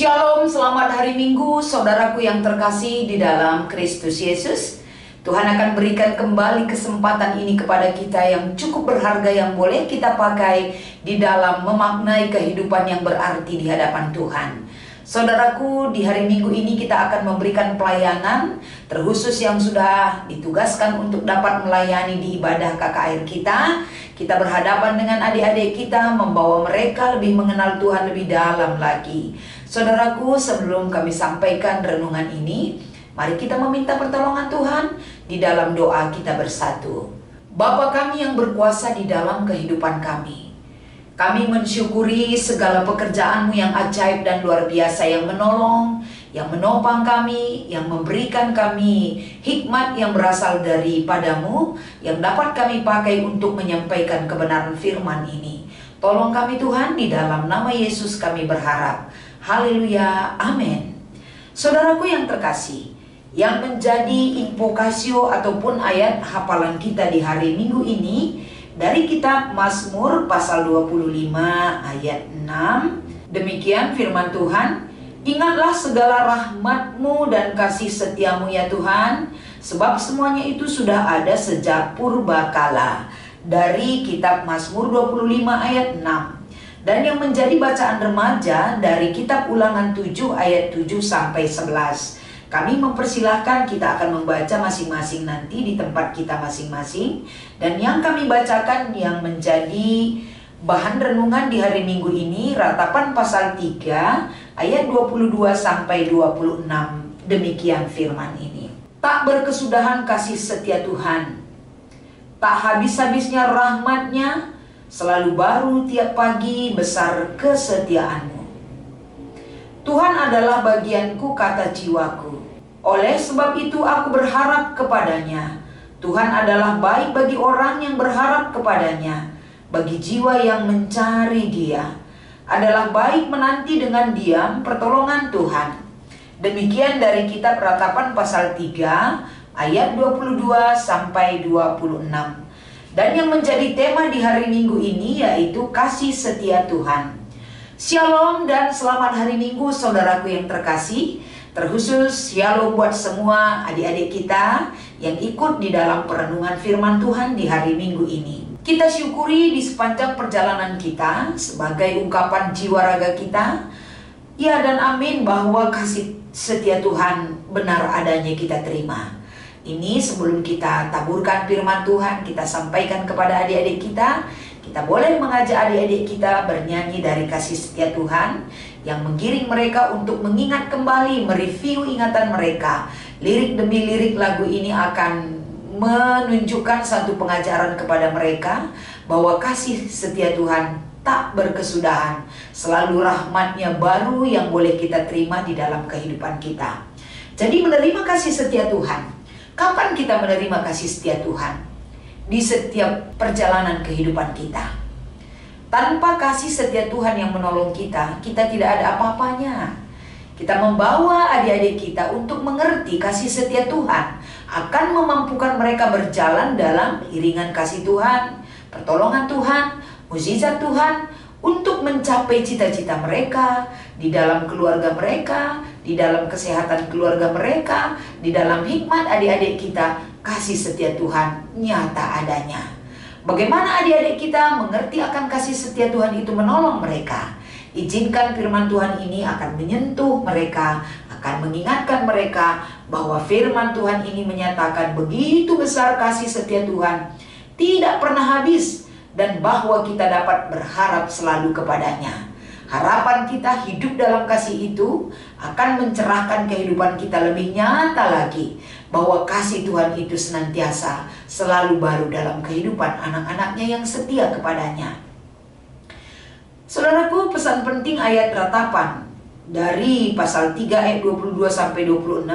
Shalom, selamat hari Minggu, saudaraku yang terkasih di dalam Kristus Yesus. Tuhan akan berikan kembali kesempatan ini kepada kita yang cukup berharga, yang boleh kita pakai di dalam memaknai kehidupan yang berarti di hadapan Tuhan. Saudaraku, di hari Minggu ini kita akan memberikan pelayanan terkhusus yang sudah ditugaskan untuk dapat melayani di ibadah KKR kita. Kita berhadapan dengan adik-adik kita, membawa mereka lebih mengenal Tuhan lebih dalam lagi. Saudaraku, sebelum kami sampaikan renungan ini, mari kita meminta pertolongan Tuhan di dalam doa kita bersatu. Bapa kami yang berkuasa di dalam kehidupan kami, kami mensyukuri segala pekerjaan-Mu yang ajaib dan luar biasa, yang menolong, yang menopang kami, yang memberikan kami hikmat yang berasal daripada-Mu, yang dapat kami pakai untuk menyampaikan kebenaran firman ini. Tolong kami Tuhan, di dalam nama Yesus kami berharap. Haleluya, amin. Saudaraku yang terkasih, yang menjadi invokasio ataupun ayat hafalan kita di hari Minggu ini dari kitab Mazmur pasal 25 ayat 6. Demikian firman Tuhan, ingatlah segala rahmat-Mu dan kasih setia-Mu ya Tuhan, sebab semuanya itu sudah ada sejak purbakala. Dari kitab Mazmur 25 ayat 6. Dan yang menjadi bacaan remaja dari kitab Ulangan 7 ayat 7 sampai 11. Kami mempersilahkan, kita akan membaca masing-masing nanti di tempat kita masing-masing. Dan yang kami bacakan yang menjadi bahan renungan di hari Minggu ini, Ratapan pasal 3 ayat 22 sampai 26. Demikian firman ini. Tak berkesudahan kasih setia Tuhan, tak habis-habisnya rahmat-Nya, selalu baru tiap pagi besar kesetiaan-Mu. Tuhan adalah bagianku, kata jiwaku. Oleh sebab itu aku berharap kepada-Nya. Tuhan adalah baik bagi orang yang berharap kepada-Nya. Bagi jiwa yang mencari Dia, adalah baik menanti dengan diam pertolongan Tuhan. Demikian dari kitab Ratapan pasal 3 ayat 22 sampai 26. Dan yang menjadi tema di hari Minggu ini yaitu kasih setia Tuhan. Shalom dan selamat hari Minggu saudaraku yang terkasih. Terkhusus shalom buat semua adik-adik kita yang ikut di dalam perenungan firman Tuhan di hari Minggu ini. Kita syukuri di sepanjang perjalanan kita sebagai ungkapan jiwa raga kita, ya dan amin, bahwa kasih setia Tuhan benar adanya kita terima. Ini sebelum kita taburkan firman Tuhan, kita sampaikan kepada adik-adik kita. Kita boleh mengajak adik-adik kita bernyanyi dari kasih setia Tuhan yang menggiring mereka untuk mengingat kembali, mereview ingatan mereka. Lirik demi lirik lagu ini akan menunjukkan satu pengajaran kepada mereka bahwa kasih setia Tuhan tak berkesudahan. Selalu rahmat-Nya baru yang boleh kita terima di dalam kehidupan kita. Jadi menerima kasih setia Tuhan. Kapan kita menerima kasih setia Tuhan? Di setiap perjalanan kehidupan kita. Tanpa kasih setia Tuhan yang menolong kita, kita tidak ada apa-apanya. Kita membawa adik-adik kita untuk mengerti kasih setia Tuhan akan memampukan mereka berjalan dalam iringan kasih Tuhan, pertolongan Tuhan, mukjizat Tuhan, untuk mencapai cita-cita mereka, di dalam keluarga mereka, di dalam kesehatan keluarga mereka, di dalam hikmat adik-adik kita, kasih setia Tuhan nyata adanya. Bagaimana adik-adik kita mengerti akan kasih setia Tuhan itu menolong mereka? Izinkan firman Tuhan ini akan menyentuh mereka, akan mengingatkan mereka bahwa firman Tuhan ini menyatakan begitu besar kasih setia Tuhan, tidak pernah habis, dan bahwa kita dapat berharap selalu kepada-Nya. Harapan kita hidup dalam kasih itu akan mencerahkan kehidupan kita lebih nyata lagi, bahwa kasih Tuhan itu senantiasa selalu baru dalam kehidupan anak-anaknya yang setia kepada-Nya. Saudaraku, pesan penting ayat Ratapan dari pasal 3 ayat 22 sampai 26,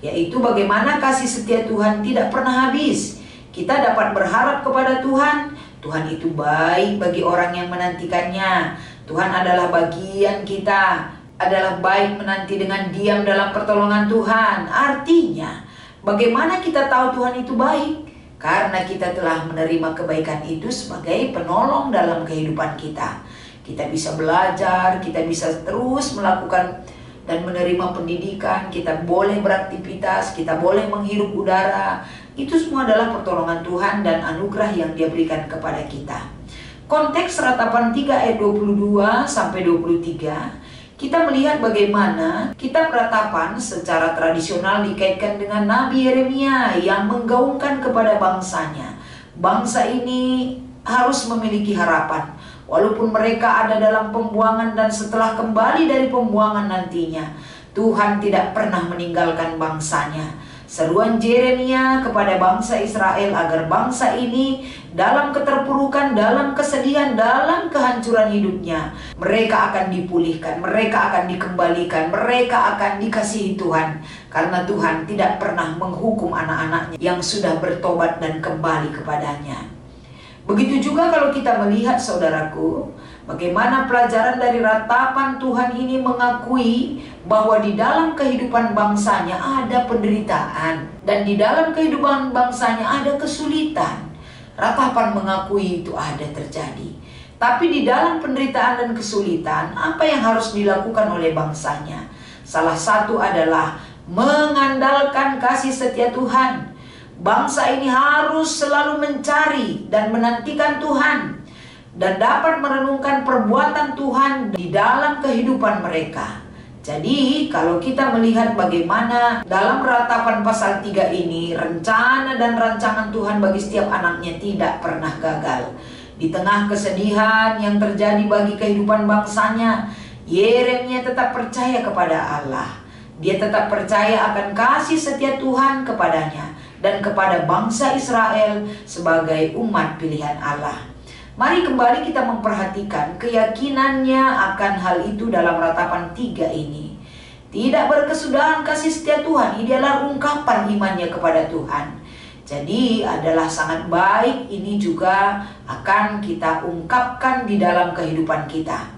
yaitu bagaimana kasih setia Tuhan tidak pernah habis. Kita dapat berharap kepada Tuhan. Tuhan itu baik bagi orang yang menantikannya. Tuhan adalah bagian kita, adalah baik menanti dengan diam dalam pertolongan Tuhan. Artinya, bagaimana kita tahu Tuhan itu baik? Karena kita telah menerima kebaikan itu sebagai penolong dalam kehidupan kita. Kita bisa belajar, kita bisa terus melakukan dan menerima pendidikan, kita boleh beraktivitas, kita boleh menghirup udara. Itu semua adalah pertolongan Tuhan dan anugerah yang Dia berikan kepada kita. Konteks ratapan 3 ayat 22 sampai 23, kita melihat bagaimana kitab ratapan secara tradisional dikaitkan dengan Nabi Yeremia yang menggaungkan kepada bangsanya. Bangsa ini harus memiliki harapan. Walaupun mereka ada dalam pembuangan dan setelah kembali dari pembuangan nantinya, Tuhan tidak pernah meninggalkan bangsanya. Seruan Yeremia kepada bangsa Israel agar bangsa ini dalam keterpurukan, dalam kesedihan, dalam kehancuran hidupnya, mereka akan dipulihkan, mereka akan dikembalikan, mereka akan dikasihi Tuhan. Karena Tuhan tidak pernah menghukum anak-anaknya yang sudah bertobat dan kembali kepadanya. Begitu juga kalau kita melihat, saudaraku, bagaimana pelajaran dari ratapan Tuhan ini mengakui bahwa di dalam kehidupan bangsanya ada penderitaan dan di dalam kehidupan bangsanya ada kesulitan. Ratapan mengakui itu ada terjadi. Tapi di dalam penderitaan dan kesulitan, apa yang harus dilakukan oleh bangsanya? Salah satu adalah mengandalkan kasih setia Tuhan. Bangsa ini harus selalu mencari dan menantikan Tuhan dan dapat merenungkan perbuatan Tuhan di dalam kehidupan mereka. Jadi kalau kita melihat bagaimana dalam ratapan pasal 3 ini, rencana dan rancangan Tuhan bagi setiap anaknya tidak pernah gagal. Di tengah kesedihan yang terjadi bagi kehidupan bangsanya, Yeremia tetap percaya kepada Allah. Dia tetap percaya akan kasih setia Tuhan kepadanya dan kepada bangsa Israel sebagai umat pilihan Allah. Mari kembali kita memperhatikan keyakinannya akan hal itu dalam ratapan 3 ini. Tidak berkesudahan kasih setia Tuhan, ini adalah ungkapan imannya kepada Tuhan. Jadi adalah sangat baik, ini juga akan kita ungkapkan di dalam kehidupan kita.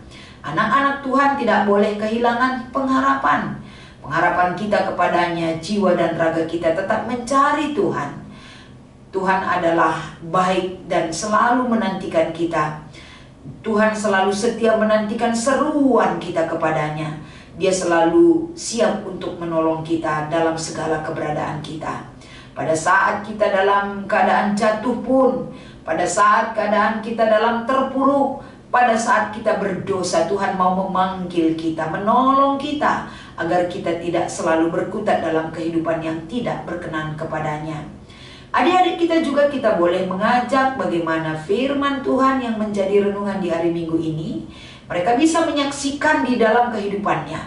Anak-anak Tuhan tidak boleh kehilangan pengharapan. Pengharapan kita kepadanya, jiwa dan raga kita tetap mencari Tuhan. Tuhan adalah baik dan selalu menantikan kita. Tuhan selalu setia menantikan seruan kita kepadanya. Dia selalu siap untuk menolong kita dalam segala keberadaan kita. Pada saat kita dalam keadaan jatuh pun, pada saat keadaan kita dalam terpuruk, pada saat kita berdosa, Tuhan mau memanggil kita, menolong kita, agar kita tidak selalu berkutat dalam kehidupan yang tidak berkenan kepadanya. Adik-adik kita juga kita boleh mengajak bagaimana firman Tuhan yang menjadi renungan di hari Minggu ini, mereka bisa menyaksikan di dalam kehidupannya.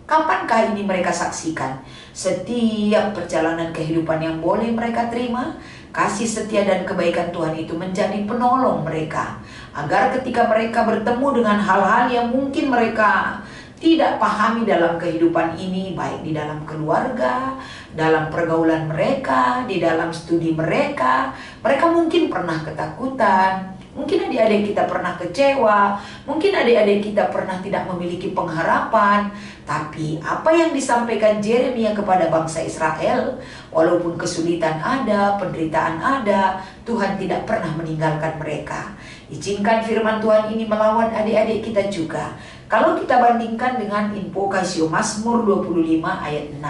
Kapankah ini mereka saksikan? Setiap perjalanan kehidupan yang boleh mereka terima, kasih setia dan kebaikan Tuhan itu menjadi penolong mereka. Agar ketika mereka bertemu dengan hal-hal yang mungkin mereka tidak pahami dalam kehidupan ini, baik di dalam keluarga, dalam pergaulan mereka, di dalam studi mereka, mereka mungkin pernah ketakutan, mungkin adik-adik kita pernah kecewa, mungkin adik-adik kita pernah tidak memiliki pengharapan. Tapi apa yang disampaikan Yeremia kepada bangsa Israel, walaupun kesulitan ada, penderitaan ada, Tuhan tidak pernah meninggalkan mereka. Izinkan firman Tuhan ini melawan adik-adik kita juga. Kalau kita bandingkan dengan invokasio Mazmur 25 ayat 6.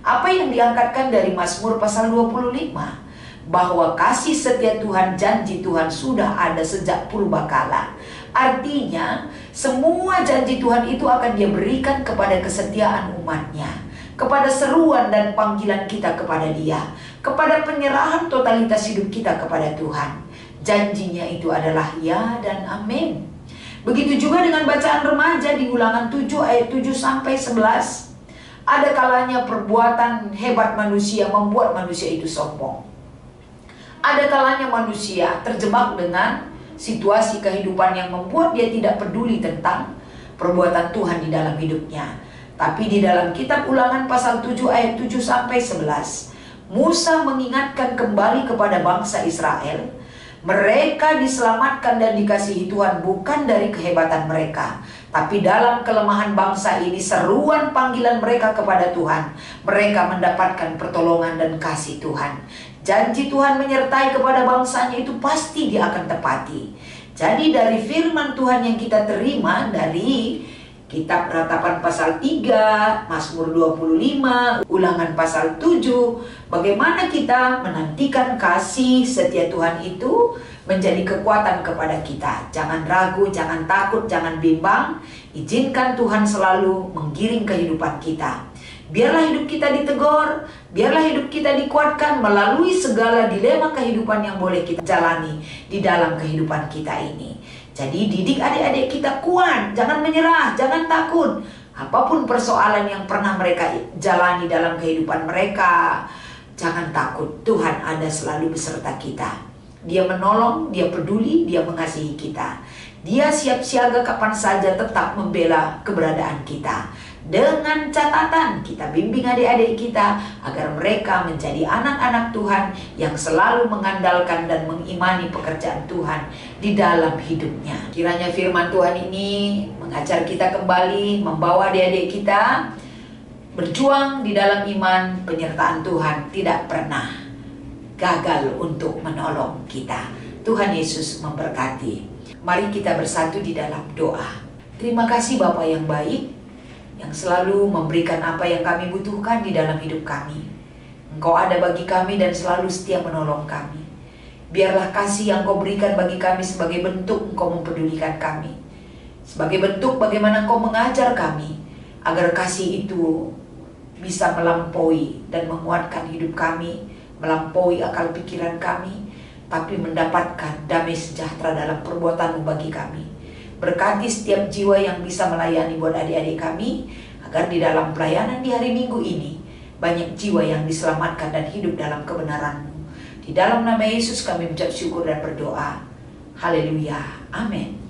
Apa yang diangkatkan dari Mazmur pasal 25? Bahwa kasih setia Tuhan, janji Tuhan sudah ada sejak purbakala. Artinya semua janji Tuhan itu akan Dia berikan kepada kesetiaan umatnya, kepada seruan dan panggilan kita kepada Dia, kepada penyerahan totalitas hidup kita kepada Tuhan. Janjinya itu adalah ya dan amin. Begitu juga dengan bacaan remaja di Ulangan 7 ayat 7 sampai 11. Ada kalanya perbuatan hebat manusia membuat manusia itu sombong. Ada kalanya manusia terjebak dengan situasi kehidupan yang membuat dia tidak peduli tentang perbuatan Tuhan di dalam hidupnya. Tapi di dalam kitab Ulangan pasal 7 ayat 7 sampai 11, Musa mengingatkan kembali kepada bangsa Israel, mereka diselamatkan dan dikasihi Tuhan bukan dari kehebatan mereka, tapi dalam kelemahan bangsa ini, seruan panggilan mereka kepada Tuhan, mereka mendapatkan pertolongan dan kasih Tuhan. Janji Tuhan menyertai kepada bangsanya itu pasti Dia akan tepati. Jadi dari firman Tuhan yang kita terima dari Kitab Ratapan pasal 3, Mazmur 25, Ulangan pasal 7, bagaimana kita menantikan kasih setia Tuhan itu menjadi kekuatan kepada kita. Jangan ragu, jangan takut, jangan bimbang. Izinkan Tuhan selalu menggiring kehidupan kita. Biarlah hidup kita ditegur, biarlah hidup kita dikuatkan melalui segala dilema kehidupan yang boleh kita jalani di dalam kehidupan kita ini. Jadi didik adik-adik kita kuat, jangan menyerah, jangan takut. Apapun persoalan yang pernah mereka jalani dalam kehidupan mereka, jangan takut. Tuhan ada selalu beserta kita. Dia menolong, dia peduli, dia mengasihi kita. Dia siap siaga kapan saja tetap membela keberadaan kita. Dengan catatan kita bimbing adik-adik kita agar mereka menjadi anak-anak Tuhan yang selalu mengandalkan dan mengimani pekerjaan Tuhan di dalam hidupnya. Kiranya firman Tuhan ini mengajar kita kembali, membawa adik-adik kita berjuang di dalam iman. Penyertaan Tuhan tidak pernah gagal untuk menolong kita. Tuhan Yesus memberkati. Mari kita bersatu di dalam doa. Terima kasih Bapa yang baik, yang selalu memberikan apa yang kami butuhkan di dalam hidup kami. Engkau ada bagi kami dan selalu setia menolong kami. Biarlah kasih yang Kau berikan bagi kami sebagai bentuk Engkau mempedulikan kami, sebagai bentuk bagaimana Engkau mengajar kami, agar kasih itu bisa melampaui dan menguatkan hidup kami, melampaui akal pikiran kami, tapi mendapatkan damai sejahtera dalam perbuatan-Mu bagi kami. Berkati setiap jiwa yang bisa melayani buat adik-adik kami, agar di dalam pelayanan di hari Minggu ini banyak jiwa yang diselamatkan dan hidup dalam kebenaran-Mu. Di dalam nama Yesus kami mengucap syukur dan berdoa. Haleluya. Amin.